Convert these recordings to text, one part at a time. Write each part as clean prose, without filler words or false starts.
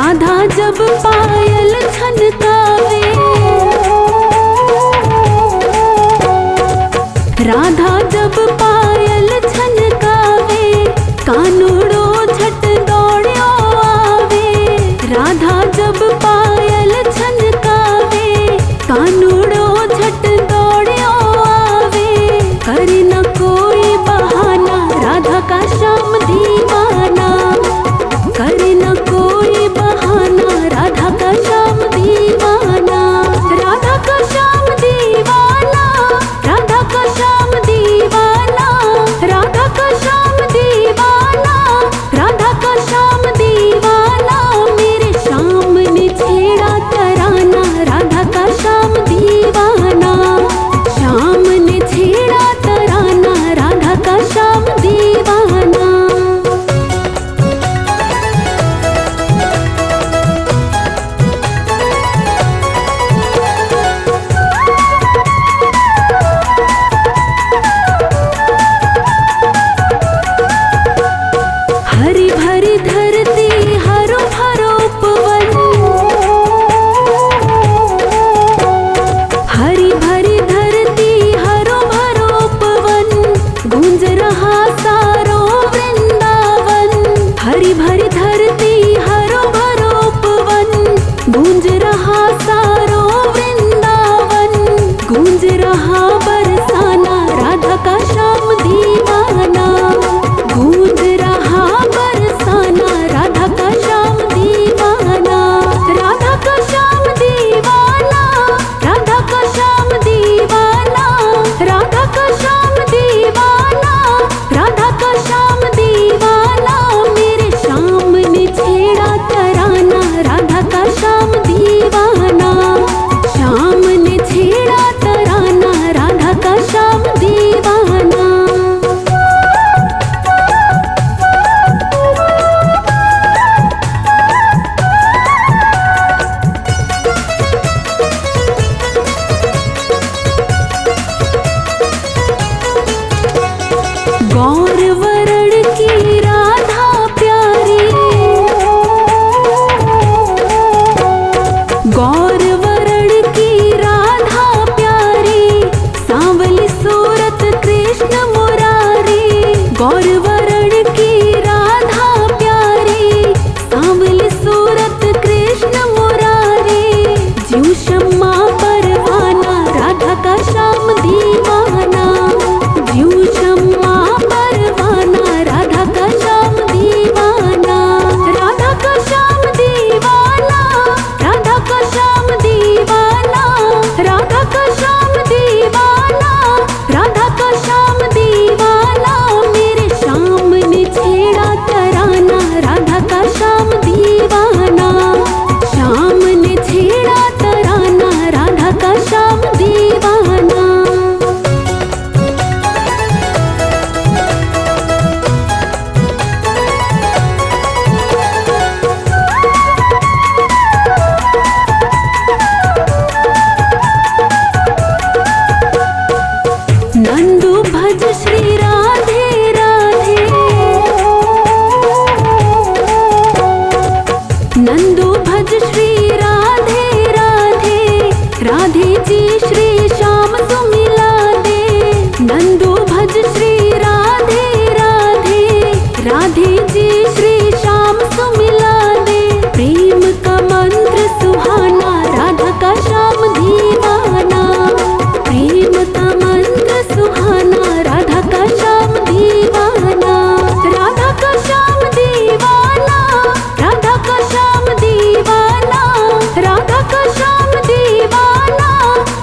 राधा जब पायल छनकावे, राधा जब पायल छनकावे, कानूड़ो झट दौड़ियो आवे। राधा जब पायल छनकावे, कानूड़ो झट दौड़ियो आवे। करे न कोई बहाना, राधा का श्याम दीवाना। करे न कोई बहाना, राधा का श्याम दीवाना। राधा का श्याम दीवाना, राधा का श्याम दीवाना। राधा का श्याम दीवाना, राधा का श्याम दीवाना। मेरे श्याम ने छेड़ा तराना, राधा का श्याम दीवाना। श्याम ने छेड़ा तराना, राधा का श्याम दीवाना। हरी भरी धरती हरो भरो उपवन, हरी भरी धरती हरो भरो उपवन। गूंज रहा सारो वृंदावन। हरी भरी धरती हरो भरो उपवन, गूंज रहा सारो वृंदावन। गूंज रहा बरसाना, राधा का श्याम दीवाना। गूंज रहा बरसाना, राधा का श्याम दीवाना। राधा का श्याम दीवाना, राधा का श्याम दीवाना। राधा का श्याम दीवाना, राधा का श्याम दीवाना। मेरे श्याम ने छेड़ा तराना, राधा का श्याम दीवाना। श्याम ने छेड़ा तराना, राधा का श्याम दीवाना। गौर वरण की राधा प्यारी, गौर वरण की राधा प्यारी। सांवली सूरत कृष्ण मुरारी। गौर वरण की राधा प्यारी, सांवली सूरत कृष्ण मुरारी। ज्यों शम्मा परवाना, राधा का श्याम दीवाना। ज्यों शम्मा परवाना, राधा का श्याम दीवाना। राधा का श्याम दीवाना, राधा का श्याम दीवाना। राधा का श्याम दीवाना, राधा का श्याम दीवाना। मेरे श्याम ने छेड़ा तराना, राधा का श्याम दीवाना। श्याम ने छेड़ा तराना, राधा का श्याम दीवाना। नंदू भज श्री राधे राधे, नंदू भज श्री राधे राधे। राधे जी श्री श्याम सुमिला दे। नंदू भज श्री राधे राधे, राधे जी श्री श्याम सुमिला दे। प्रेम का मंत्र सुहाना, राधा का श्याम दीवाना। प्रेम का मंत्र सुहाना, राधा का श्याम दीवाना। राधा का श्याम दीवाना, राधा का श्याम दीवाना। राधा का श्याम दीवाना,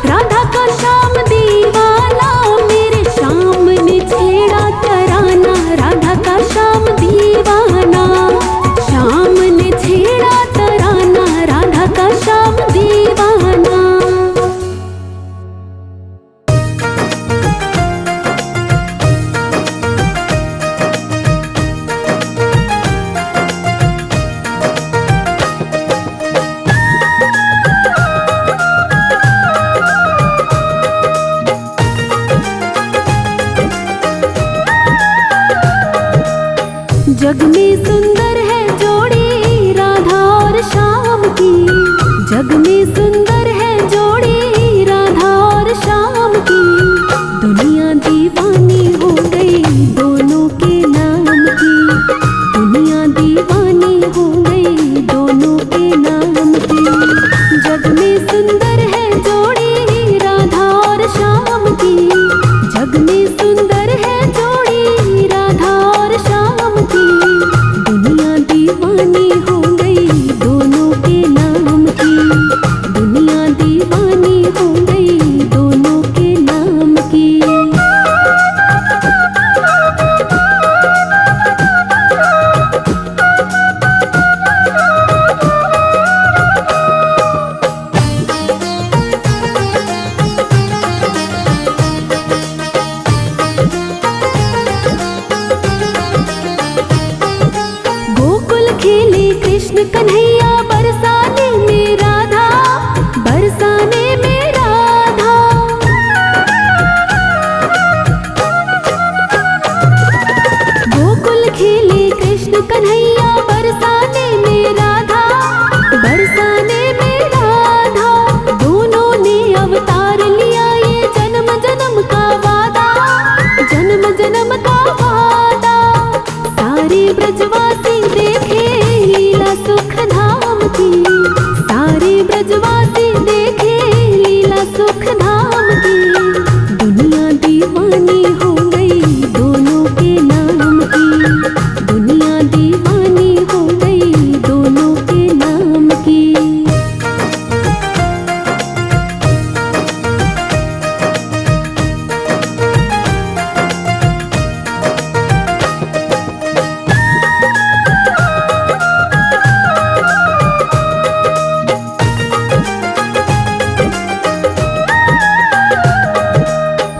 राधा का श्याम दीवाना। मेरे श्याम ने छेड़ा तराना, राधा का श्याम दीवाना। श्याम ने छेड़ा तराना, राधा का श्याम दीवाना। जग में सुंदर है जोड़ी, राधा और और श्याम की। जग में सुंदर है जोड़ी राधा और श्याम की। दुनिया दीवानी हो गई दोनों के नाम की। दुनिया दीवानी हो गई दोनों के नाम की। जग में सुंदर है जोड़ी राधा और श्याम की। जग में सुंदर है जोड़ी राधा और श्याम की। दुनिया दीवानी हो गई दोनों के नाम की। दुनिया दीवानी हो गई दोनों के नाम की। गोकुल खेले कृष्ण कन्हैया बरसाने में राधा। बरसाने में राधा। गोकुल खेले कृष्ण कन्हैया बरसाने में राधा। बरसाने में राधा। दोनों ने अवतार लिया ये जन्म जन्म का वादा। जन्म जन्म का वादा। सारे ब्रजवासी देखे लीला सुख धाम की। सारे ब्रजवासी देखे लीला सुख धाम की। दुनिया दीवानी हो गई दोनों के नाम की। दुनिया दीवानी हो गई दोनों के नाम की।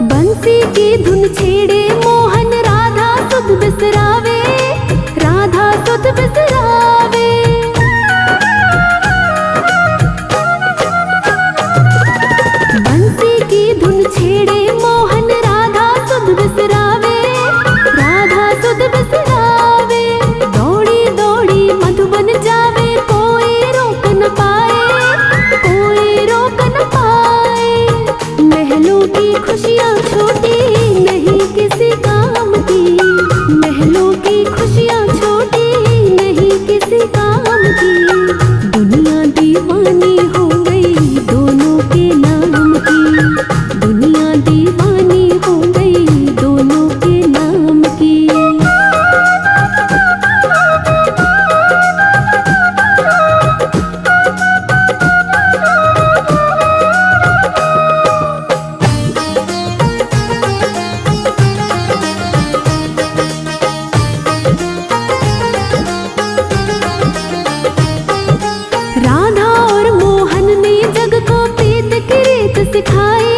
बंसी की धुन छेड़े मोहन राधा सुध बिसरावे। राधा सुध बिसरावे। बंसी की धुन छेड़े मोहन राधा सुध बिसरावे। राधा सुध बिसरावे। दौड़ी दौड़ी मधुबन जावे कोई रोक न पाए। कोई रोक न पाए। महलों की खुशियाँ छोटी नहीं किसी काम की। महलों की खुशियाँ छोटी नहीं किसी काम की। दुनिया दीवानी हो गई दोनों के नाम की। दुनिया दीवानी हो गई दोनों के नाम की। राधा और मोहन ने जग को प्रीत की रीत सिखाई।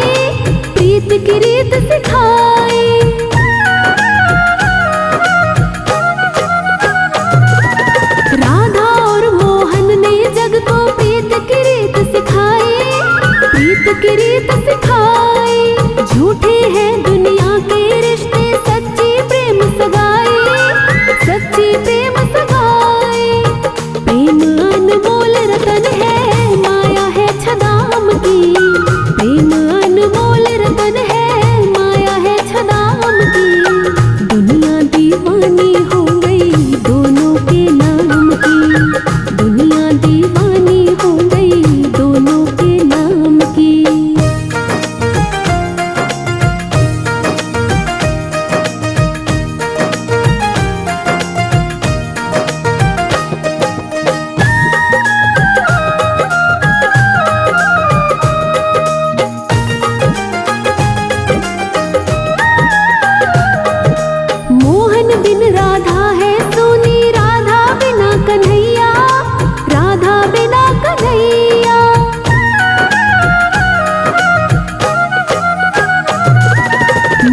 प्रीत की रीत सिखाई। राधा और मोहन ने जग को प्रीत की रीत सिखाई। प्रीत की रीत सिखाई। झूठे हैं दुनिया के रिश्ते सच्ची प्रेम सगाई। सच्ची प्रेम सगाई। प्रेम अनमोल रतन है माया है छदाम की। प्रेम अनमोल रतन है माया है छदाम की। दुनिया दीवानी हो गई दोनों के नाम की। दुनिया दीवानी हो गई दोनों के नाम की। मोहन बिन राधा है सोनी। राधा बिना कन्हैया। राधा बिना कन्हैया।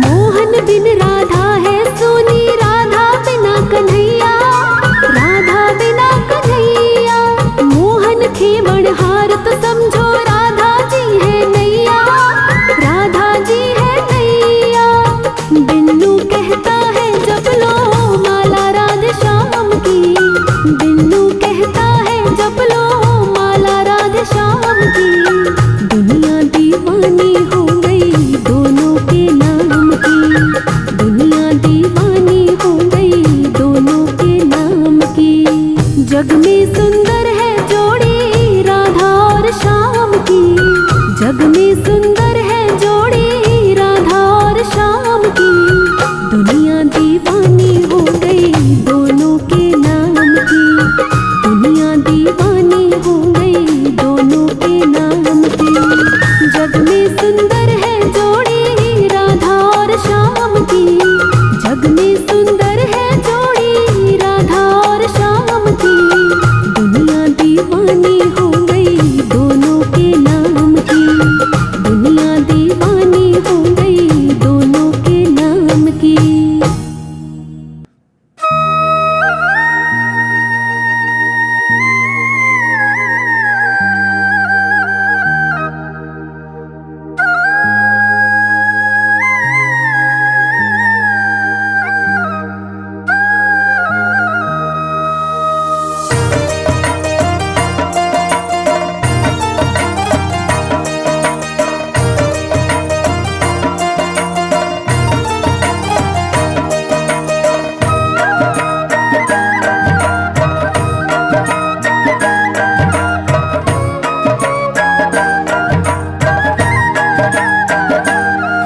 मोहन बिन राधा है सोनी। राधा बिना कन्हैया। राधा बिना कन्हैया। मोहन खेवण हार तो समझो राधा जी है नैया। राधा जी है नैया। बिन्नू कहता है जब लो माला राधे श्याम की। बिन्नू कहता है जब लो जग में सुंदर है जोड़ी राधा और श्याम की, जग में सुंदर है जोड़ी राधा और श्याम की। दुनिया दीवानी हो गई दोनों के नाम की, दुनिया दीवानी हो गई दोनों के नाम की। जग में सुंदर है जोड़ी राधा और श्याम की, जग में सुंदर है जोड़ी राधा और श्याम की। दुनिया दीवानी हो गई दोनों के नाम की, दुनिया दीवानी हो गई दोनों के नाम की।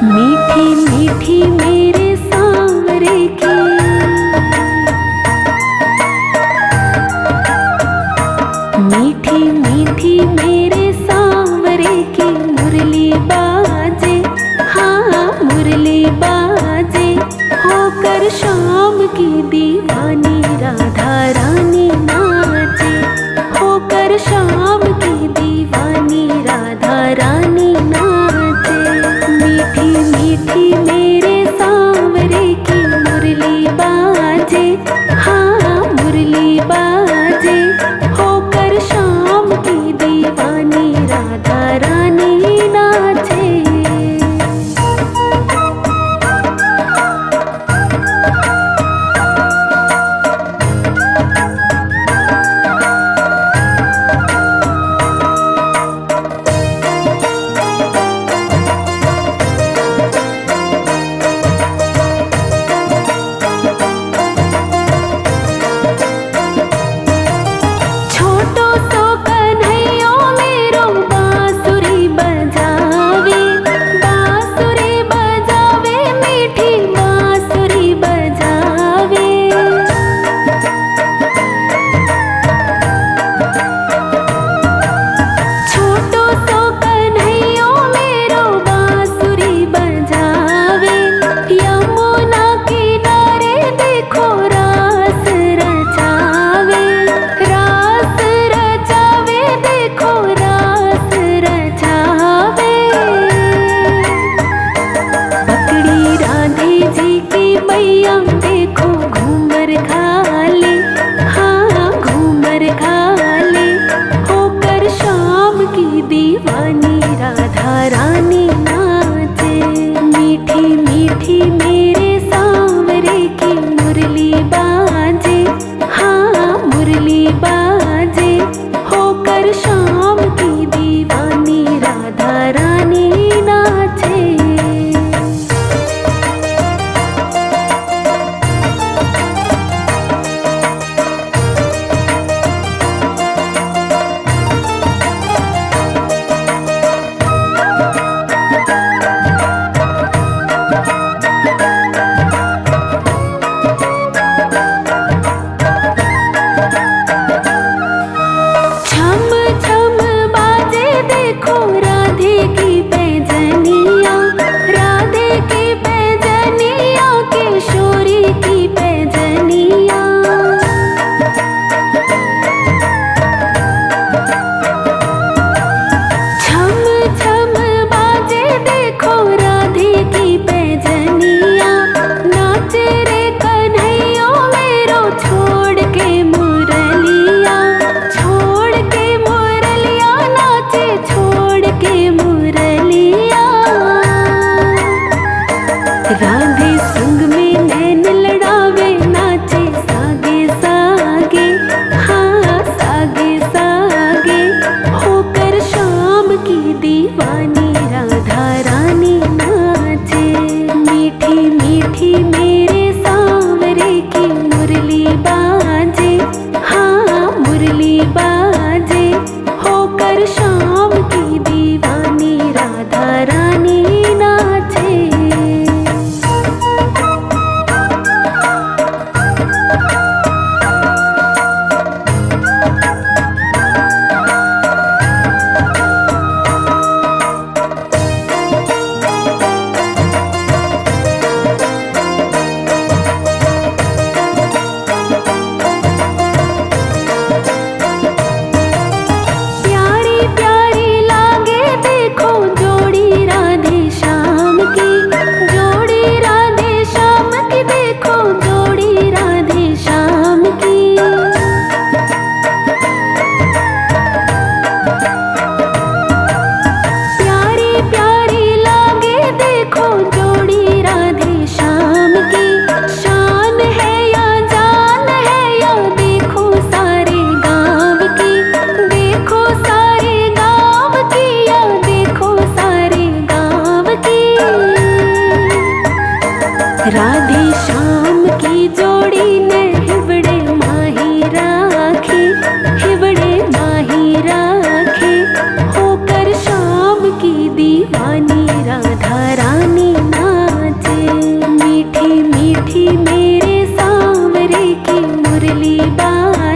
मीठी मीठी मेरे सांवरे की, मीठी मीठी मेरे सांवरे की मुरली बाजे, हाँ मुरली बाजे। होकर शाम की दीवानी राधा रानी नाचे, होकर शाम की दीवानी राधा रानी नाचे। मीठी मीठी मेरे सांवरे की मुरली बाजे, हाँ मुरली बाजे। होकर शाम की दीवानी राधा रानी नाचे।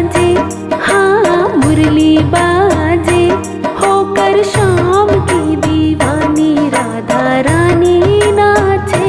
बाजे, हाँ मुरली बाजे, होकर शाम की दीवानी राधा रानी नाचे।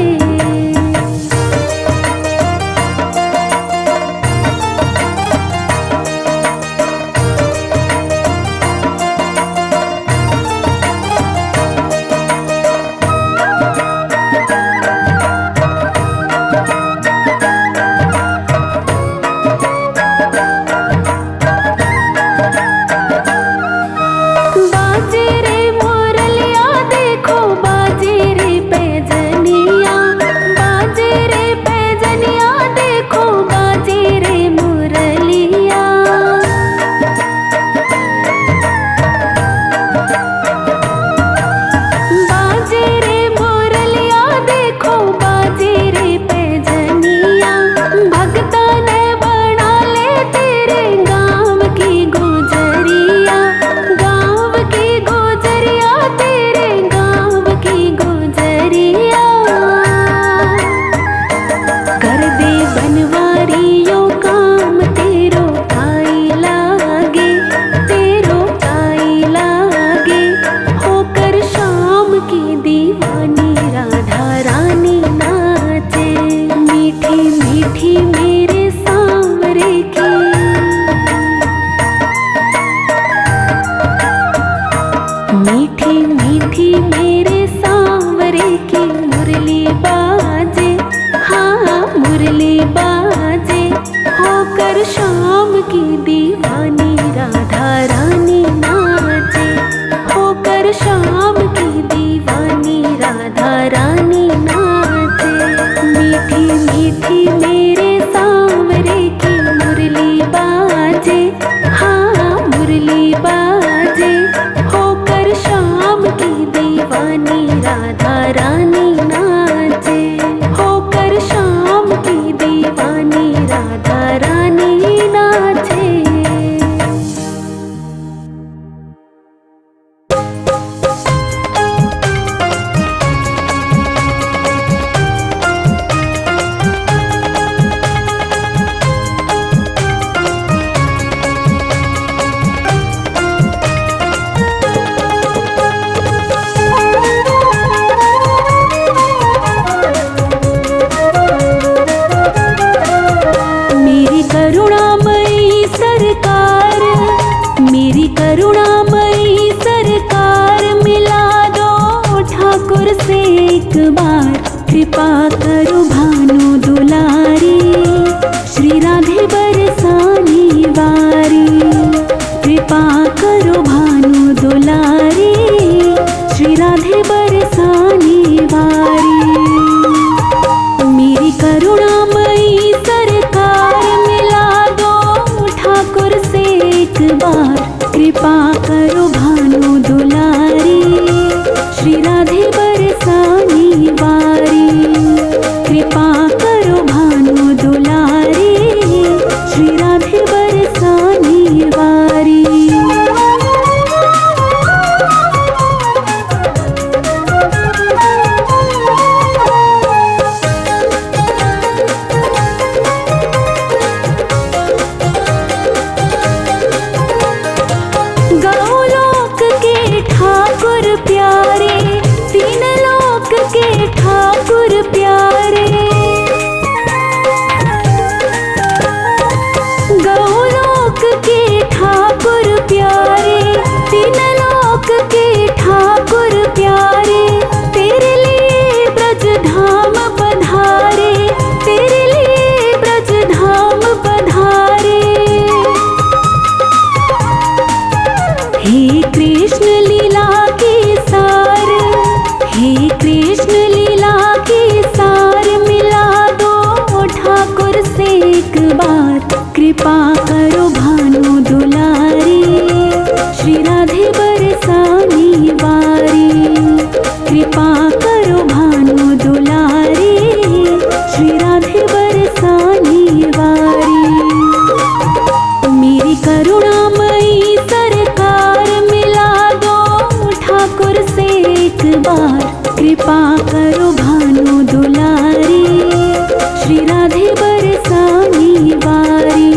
बाजे रे मोरलिया देखो, बाजे रे पैजनिया, बाजे रे पैजनिया देखो, बाजे रे मोरलिया। बाजे रे मोरलिया देखो, बाजे रे पैजनिया, भगता ने बना ले तेरे गाँव की गुजरिया, गाँव की गुजरिया, तेरे गाँव की गुजरिया। कर दे बनवारियों काम तेरो काई लागे, तेरो काई लागे, होकर शाम की दीवानी राधा रानी नाचे। मीठी मीठी मेरे सांवरे की, मीठी मीठी मेरे सांवरे की मुरली बाजे, हाँ मुरली बाजे, होकर शाम की दीवानी राधा रानी नाचे, होकर शाम की दीवानी राधा रानी नाचे। मीठी मीठी मेरे सांवरे की मुरली बाजे, हाँ मुरली बाजे, होकर शाम की दीवानी राधा रानी नाचे, होकर शाम की दीवानी राधा रानी नाचे। मेरी करुणामयी सरकार, मेरी करुणामयी सरकार, मिला दो ठाकुर से एक बार, कृपा करो भानु दुलारी, श्री राधे बरसाने वारी। कृपा करो भानु दुलारी, श्री राधे बरसाने वारी। मेरी करुणामयी सरकार, मिला दो ठाकुर से एक बार, कृपा करो भानु दुलारी, श्री राधे बरसाने वारी। कृपा करो भानु दुलारी, श्री राधे बरसाने वारी। गौलोक के ठाकुर प्यारे, तीन लोक के ठाकुर प्यारे, गौलोक के ठाकुर प्यारे, तीन लोक के ठाकुर प्यारे, तेरे लिए ब्रज धाम पधारे, तेरे लिए ब्रज धाम पधारे। हे कृष्ण लीला के सार, हे कृष्ण लीला के सार, मिला दो ठाकुर से एक बार, कृपा करो भानु दुलारी, श्री राधे बरसाने वारी। कृपा करो भानु दुलारी, श्री राधे बरसाने वारी। मेरी करुणामयी सरकार, मिला दो ठाकुर से एक बार, कृपा करो भानु दुलारी, श्री राधे बरसाने वारी।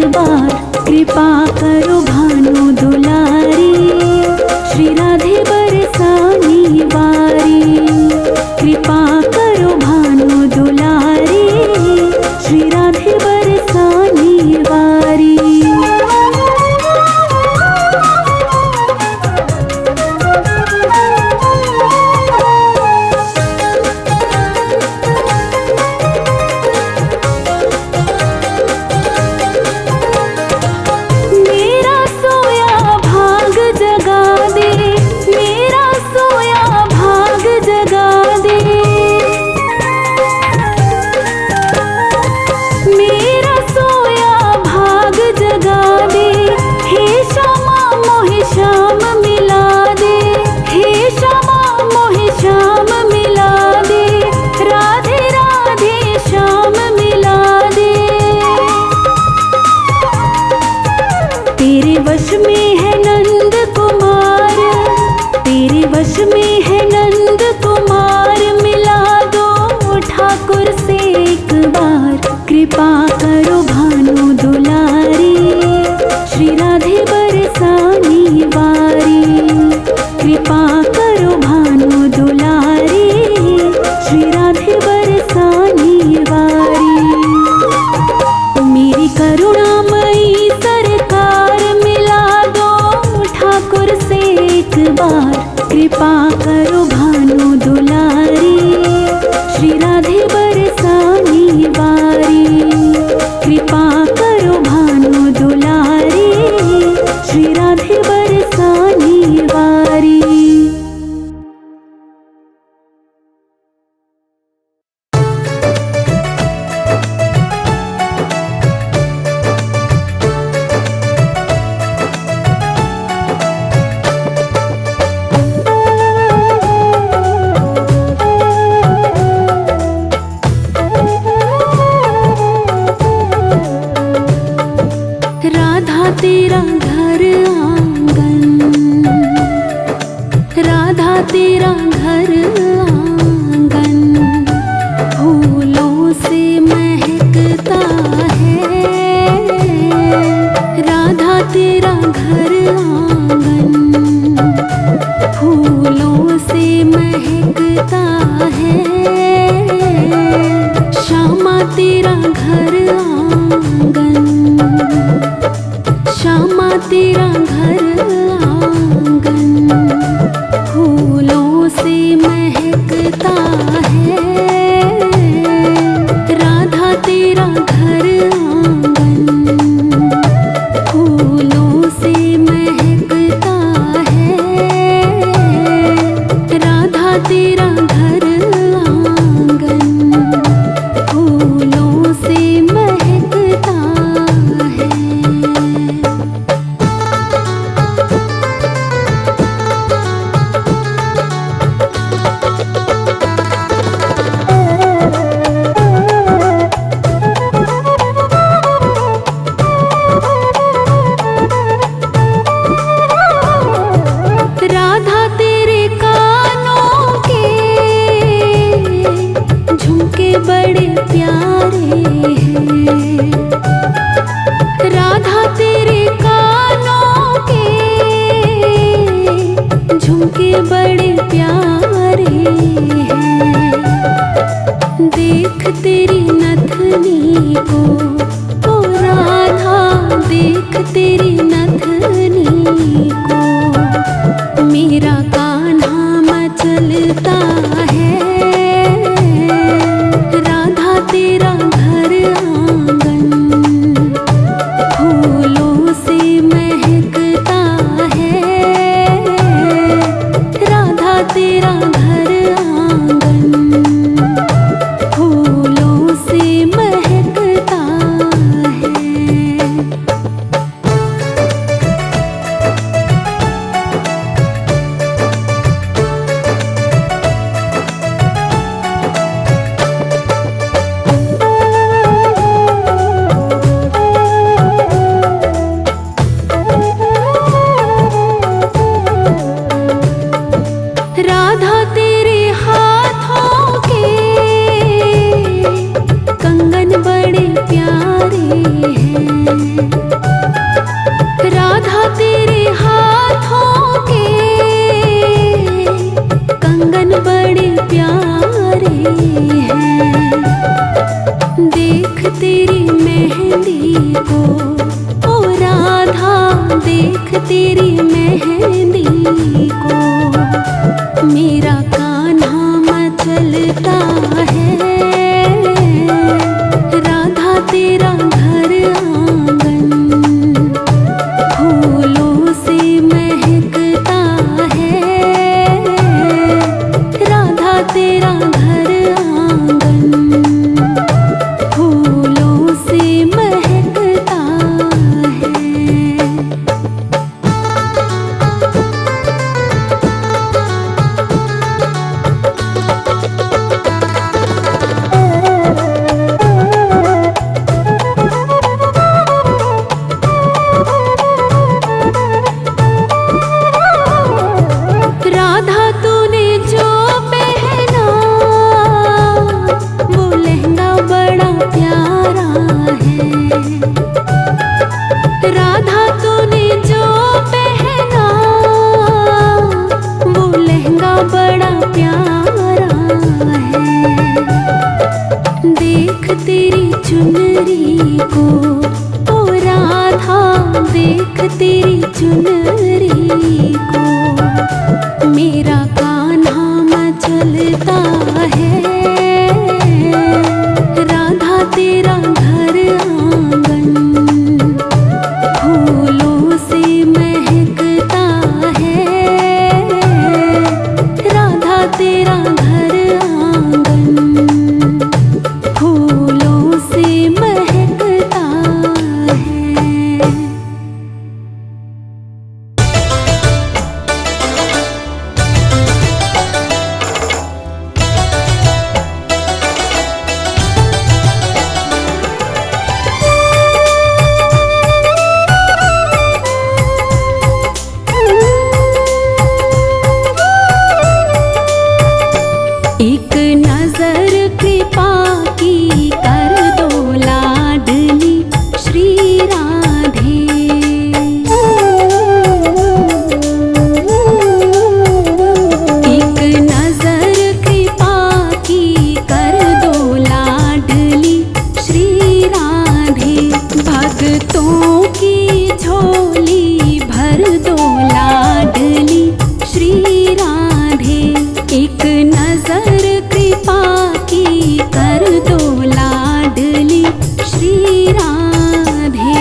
बार कृपा करो भानु दुलारी, श्री राधे बरसानी वारी। कृपा करो भानु दुलारी, श्री राधे बरसानी वारी। मेरा सोया भाग जगा दे, मेरा सोया भाग जगा दे। मेरा सोया भाग जगा दे, हे श्यामा मोहे श्याम मिला दे। हे श्यामा मोहे श्याम मिला दे, राधे राधे श्याम मिला दे। तेरे वश में है नंद कुमार, तेरे वश में है नंद कुमार। मिला दो ठाकुर से एक बार, कृपा करो भानु दुलारी, श्री राधे बरसानी वारी। कृपा करो भानु दुलारी, श्री राधे बरसानी वारी। मेरी करुणामयी सरकार, मिला दो ठाकुर से एक बार, कृपा करो भानु दुलारी, श्री राधे बरसानी वारी। कृपा करो भानु दुलारी, श्री राधे बरसानी वारी। राधा तेरा घर आंगन, राधा तेरा घर आंगन, फूलों से महकता है। राधा तेरा घर आंगन, फूलों से महकता है। श्यामा तेरा घर आंगन, श्यामा तेरा घर आंगन, फूलों से महकता है। राधा तेरा घर आंगन, फूलों से महकता है। राधा तेरा घर आंगन, फूलों से महकता है। राधा तेरे कानों के झुमके बड़े प्यारे हैं। राधा तेरे कानों के झुमके बड़े प्यारे हैं। देख तेरी नथनी को ओ राधा, देख तेरी नथनी को। मेरा कान्हा मचलता है। राधा तेरा घर आंगन, फूलों से महकता है। राधा तेरा घर आंगन, फूलों से महकता है। तेरी मेहंदी को, ओ राधा देख तेरी मेहंदी को। मेरा कान्हा मचलता है, राधा तेरा घर आंगन फूलों से महकता है, राधा तेरा घर आंगन फूलों से महकता है। राधा तूने जो पहना वो लहंगा बड़ा प्यारा है। राधा तूने जो पहना वो लहंगा बड़ा प्यारा है। देख तेरी चुनरी को, ओ राधा देख तेरी चुनरी को। मेरा कान्हा मचलता है, राधा तेरा घर आंगन फूलों से महकता है, राधा तेरा घर आंगन फूलों से महकता है। एक नजर कृपा की कर दो लाडली श्री राधे। एक नजर कृपा की कर दो लाडली श्री राधे। भक्तों की झोली भर दो लाडली श्री राधे। एक नजर कृपा की कर दो लाडली श्री राधे।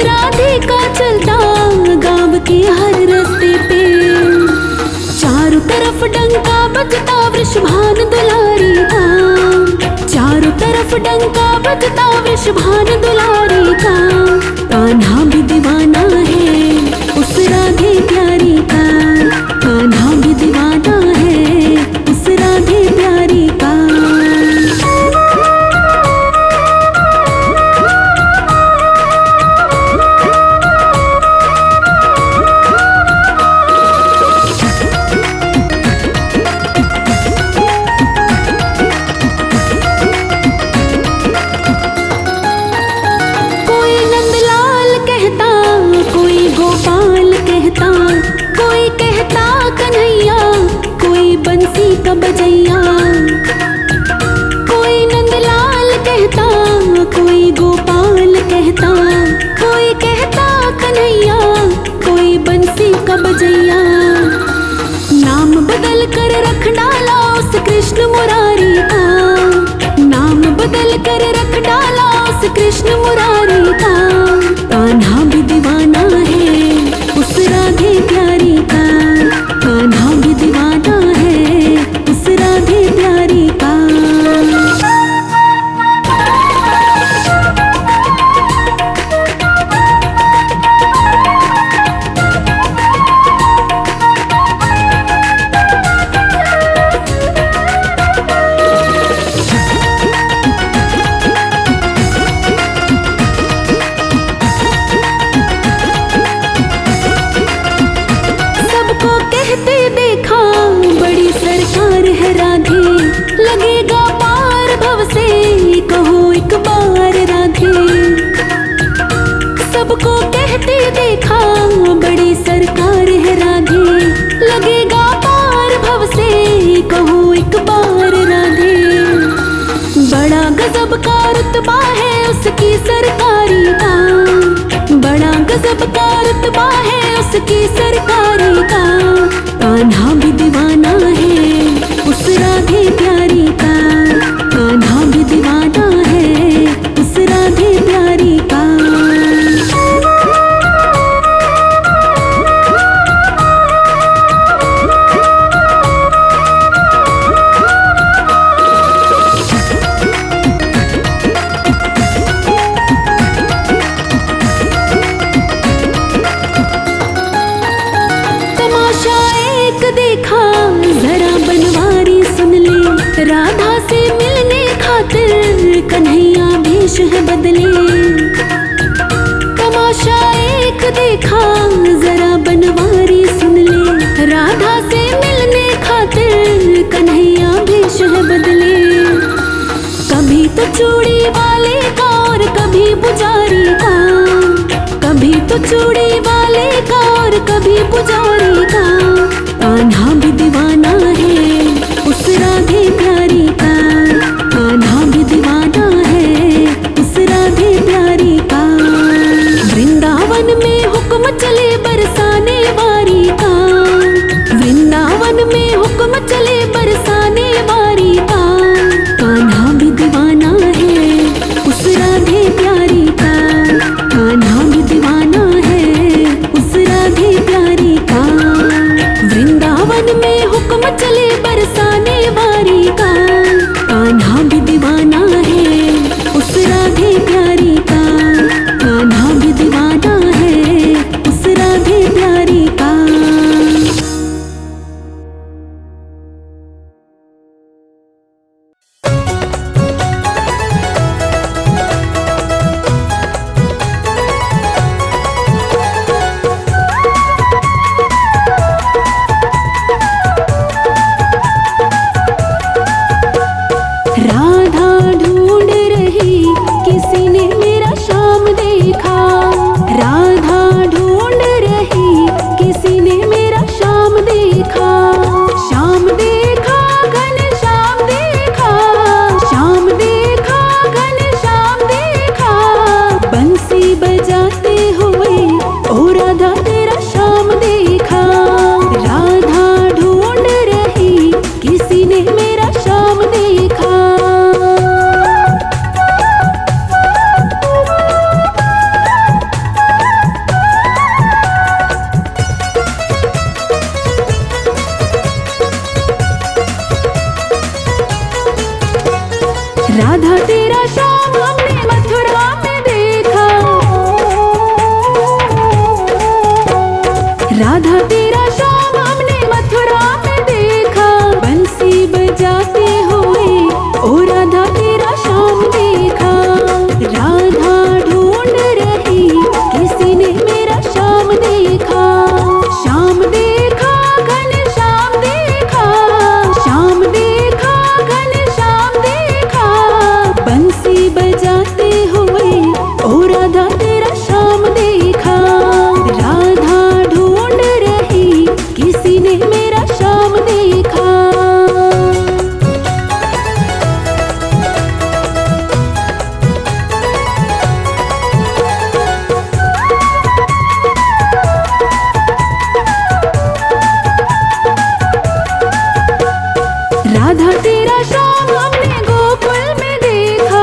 राधे का चलता गाँव के हर रास्ते पे। चारों तरफ डंका बजता वृषभान दुलारी का, चारों तरफ डंका बजता वृषभान दुलारी का। कान्हा भी दीवाना है उस राधे प्यारी का, कान्हा भी दीवाना है उस राधे प्यारी का। कोई कहता कन्हैया, कोई बंसी का बजैया। कोई नंदलाल कहता, कोई गोपाल कहता, कोई कहता कन्हैया, कोई बंसी का बजैया। नाम बदल कर रख डाला उस कृष्ण मुरारी का, नाम बदल कर रख डाला उस कृष्ण मुरारी का। कान्हा भी दीवाना है उस राधे प्यारी का, कान्हा भी दीवाना है उस राधे प्यारी का। कहते देखा बड़ी सरकार है राधे, लगेगा पार भव से कहो एक बार राधे। सबको कहते देखा बड़ी सरकार है राधे, लगेगा पार भव से कहो एक बार राधे। बड़ा गजब का रुतबा है उसकी सरकारी का, बड़ा गजब का रुतबा है उसकी सरकारी का। कान्हा भी दीवाना है उस राधे प्यारी का, कान्हा भी दीवाना है उस राधे प्यारी का। तमाशा एक देखा जरा बनवारी सुन ले, राधा से मिलने खातिर कन्हैया भेष है बदले। तमाशा एक देखा जरा बनवारी सुन ले, राधा से मिलने खातिर कन्हैया भेष है बदले। कभी तो चूड़ी वाले का और कभी पुजारी का, कभी तो चूड़ी वाले का और कभी पुजारी का। कान्हा भी दीवाना है उस राधे प्यारी का, कान्हा भी दीवाना है उस राधे प्यारी का। वृंदावन में हुक्म चले बरसाने वारी का, वृंदावन में हुक्म चले बरसाने वारी का। कान्हा भी दीवाना है उस राधे प्यारी का, कान्हा भी दीवाना है उस राधे प्यारी का। राधा तेरा श्याम हमने मथुरा में देखा। राधा तेरा श्याम हमने मथुरा में देखा। बंसी बजाते हुए ओ राधा तेरा श्याम देखा। राधा ढूंढ रही किसी ने मेरा श्याम देखा। श्याम देखा घन श्याम देखा। श्याम देखा घन श्याम देखा। बंसी बजाते हुए ओ राधा तेरा श्याम देखा। राधा ढूंढ रही किसी ने मेरा श्याम देखा। राधा तेरा श्याम हमने गोकुल में देखा।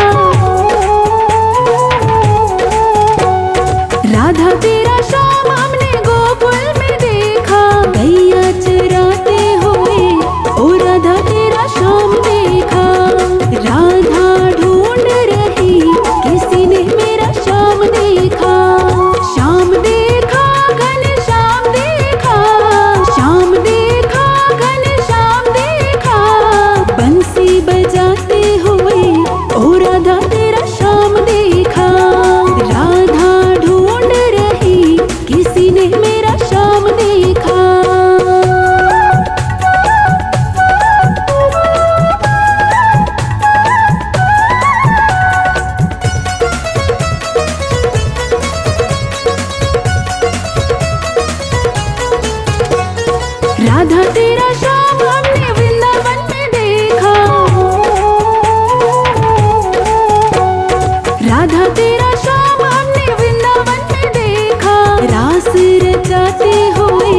राधा तेरा श्याम हमने गोकुल में देखा। गैया चराते हुए ओ राधा तेरा श्याम देखा। राधा ढूंढ रही किसी ने मेरा श्याम देखा। श्याम देखा घन श्याम देखा। श्याम देखा घन श्याम देखा। बंसी बजाते हुए ओ राधा तेरा श्याम देखा। राधा ढूंढ रही किसी ने मेरा श्याम देखा। राधा तेरा श्याम हमने वृंदावन में देखा। राधा तेरा श्याम हमने वृंदावन में देखा। रास रचाते हुए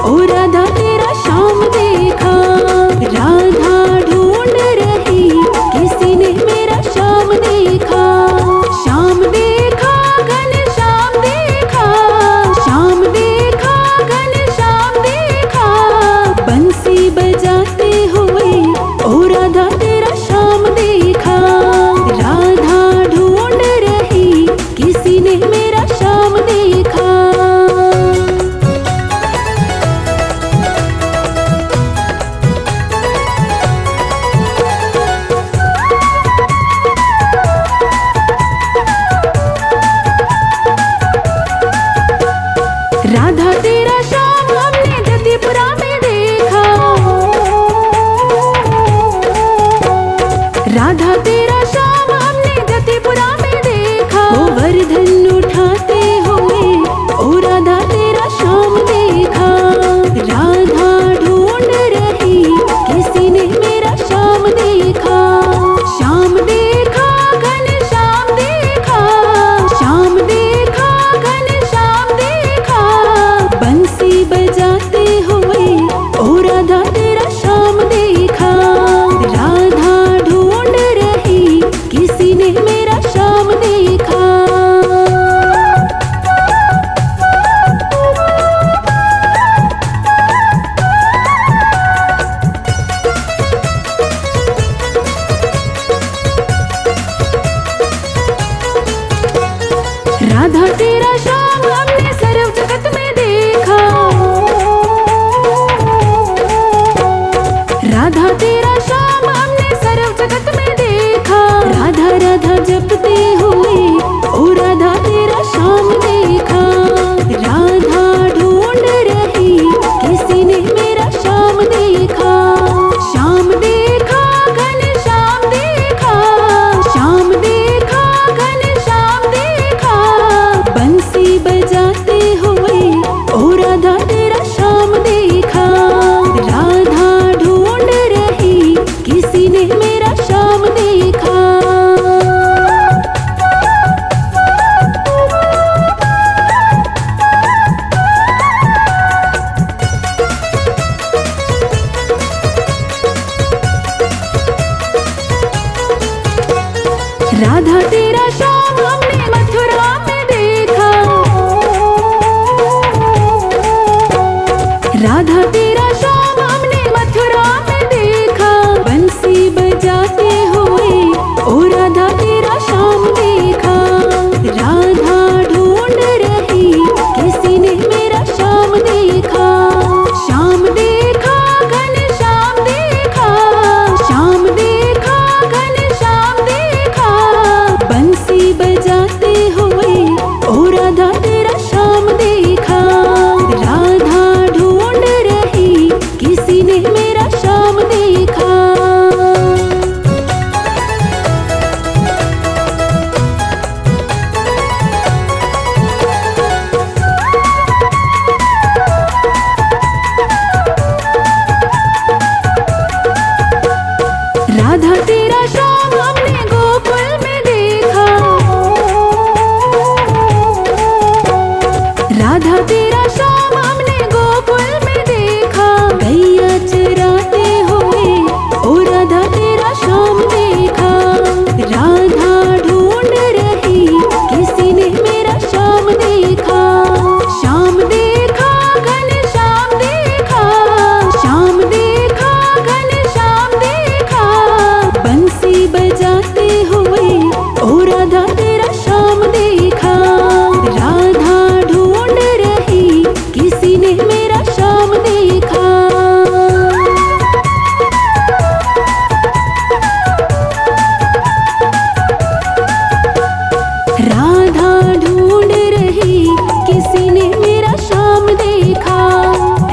ओ राधा तेरा श्याम देखा। राधा ढूंढ रही किसी ने मेरा श्याम देखा। श्याम देखा घन श्याम देखा। श्याम देखा घन श्याम देखा। बंसी बजाते हुए ओ राधा तेरा श्याम देखा। राधा ढूंढ रही किसी ने मेरा श्याम देखा। राधा तेरा श्याम हमने जतिपुरा में देखा। राधा तेरा श्याम हमने जतिपुरा में देखा। गोवर्धन उठाते हुए ओ राधा तेरा श्याम देखा। राधा ढूंढ रही किसी ने मेरा श्याम देखा। श्याम देखा घन श्याम देखा। श्याम देखा घन श्याम देखा। बंसी बजाते हुए ओ राधा तेरा श्याम देखा। राधा ढूंढ रही किसी ने मेरा श्याम देखा। राधा तेरा श्याम हमने सर्व जगत में देखा। राधा तेरा श्याम हमने सर्व जगत में देखा। राधा राधा जपते हुए ओ राधा तेरा श्याम देखा। राधा ढूंढ रही किसी ने मेरा श्याम देखा। श्याम देखा घन श्याम देखा। श्याम देखा घन श्याम देखा। बंसी बजाते हुए ओ राधा तेरा श्याम देखा। राधा ढूंढ रही किसी ने मेरा श्याम देखा। राधा तेरा श्याम हमने मथुरा में देखा। राधा तेरा श्याम हमने मथुरा में देखा। बंसी बजाते हुए ओ तेरा श्याम हमने गोकुल में देखा, राधा तेरा श्याम हमने गोकुल में देखा। गैया चराते हुए ओ राधा तेरा श्याम देखा। राधा ढूंढ रही किसी ने मेरा श्याम देखा। श्याम देखा घन श्याम देखा, श्याम देखा घन श्याम देखा। बंसी बजाते हुए ओ राधा तेरा श्याम देखा। राधा ढूंढ रही किसी ने मेरा श्याम देखा। राधा ढूंढ रही किसी ने मेरा श्याम देखा।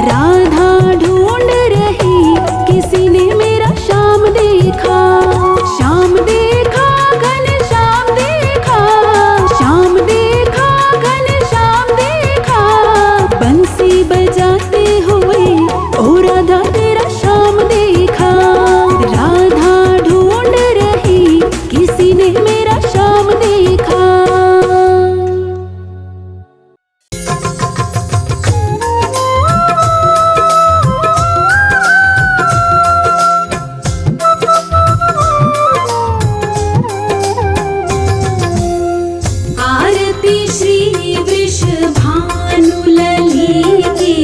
राधा ढूंढ रही किसी ने मेरा श्याम देखा। श्याम देखा घन श्याम देखा, श्याम देखा घन श्याम देखा। बंसी बजाते हुए ओ राधा तेरा श्याम देखा। राधा ढूंढ रही किसी ने मेरा श्याम देखा। आरती श्री वृषभानु ललिते,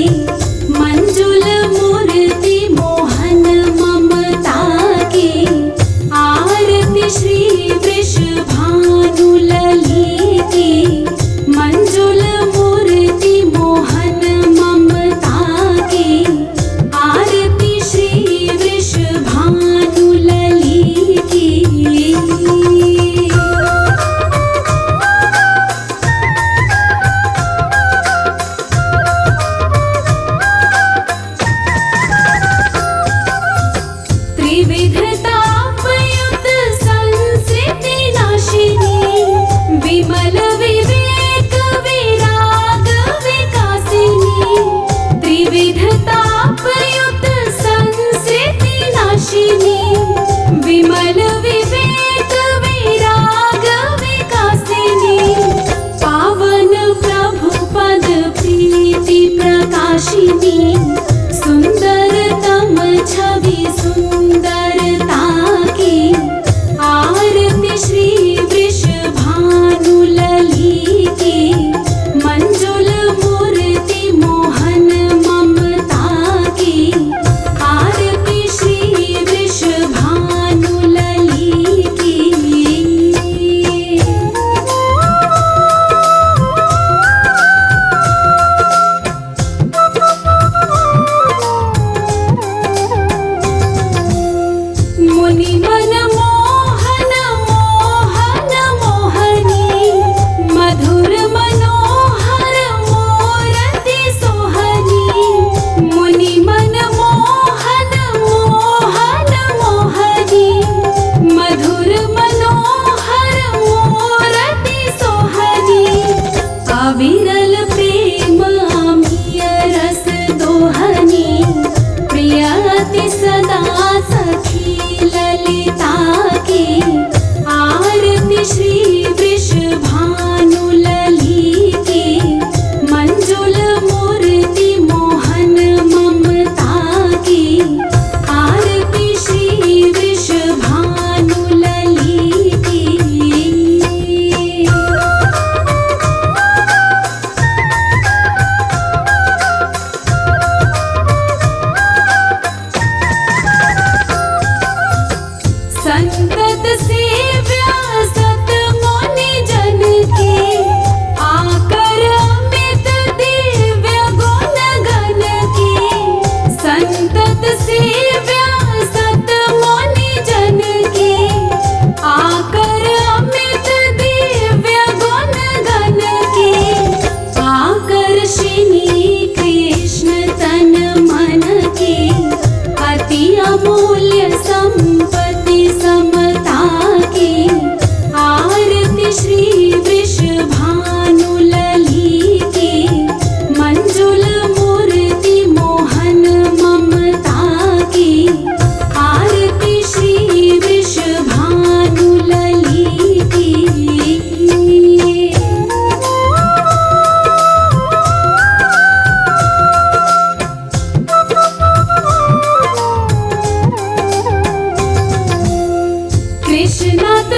मंजुल मूर्ति मोहन ममता के। आरती श्री वृषभानु ललिते, मंजुल मूर्ति मोहन ममता के। आरती श्री वृषभानु ललिते। त्रिविधतापयुत संस्कृति नाशिनी, विमल विवेक विराग विकासिनी। त्रिविधतापयुत संस्कृति नाशिनी, विमल विवेक विराग विकासिनी। पावन प्रभु पद प्रीति प्रकाशिनी, सुंदरतम छवि सुंदरता की। आरती श्री वृषभानु ललिते, मंजुल मूर्ति मोहन ममता की। आरती श्री वृषभानु ललिते। मुनि मन मोहन मोहन मोहनी, मधुर मनोहर मूरति सोहनी। मुनि मन मोहन मोहन मोहनी, मधुर मनोहर मूरति सोहनी। अविरल प्रेम अमीय रस दोहनी, प्रियति सदा सखी ललिता की। आरती श्री वृषभानु ललिते, मंजुल मूर्ति मोहन ममता की। आरती श्री वृषभानु ललिते। संतत सेव्या सत मुनि जन के, आकर अमित दिव्य गुण गण के। संतत सेव्या सत मुनि जन के, आकर अमित दिव्य गुण गण के। आकर्षिणी कृष्ण तन मन के, अति अमूल्य समता की। आरती श्री वृषभानु विश्वनाथ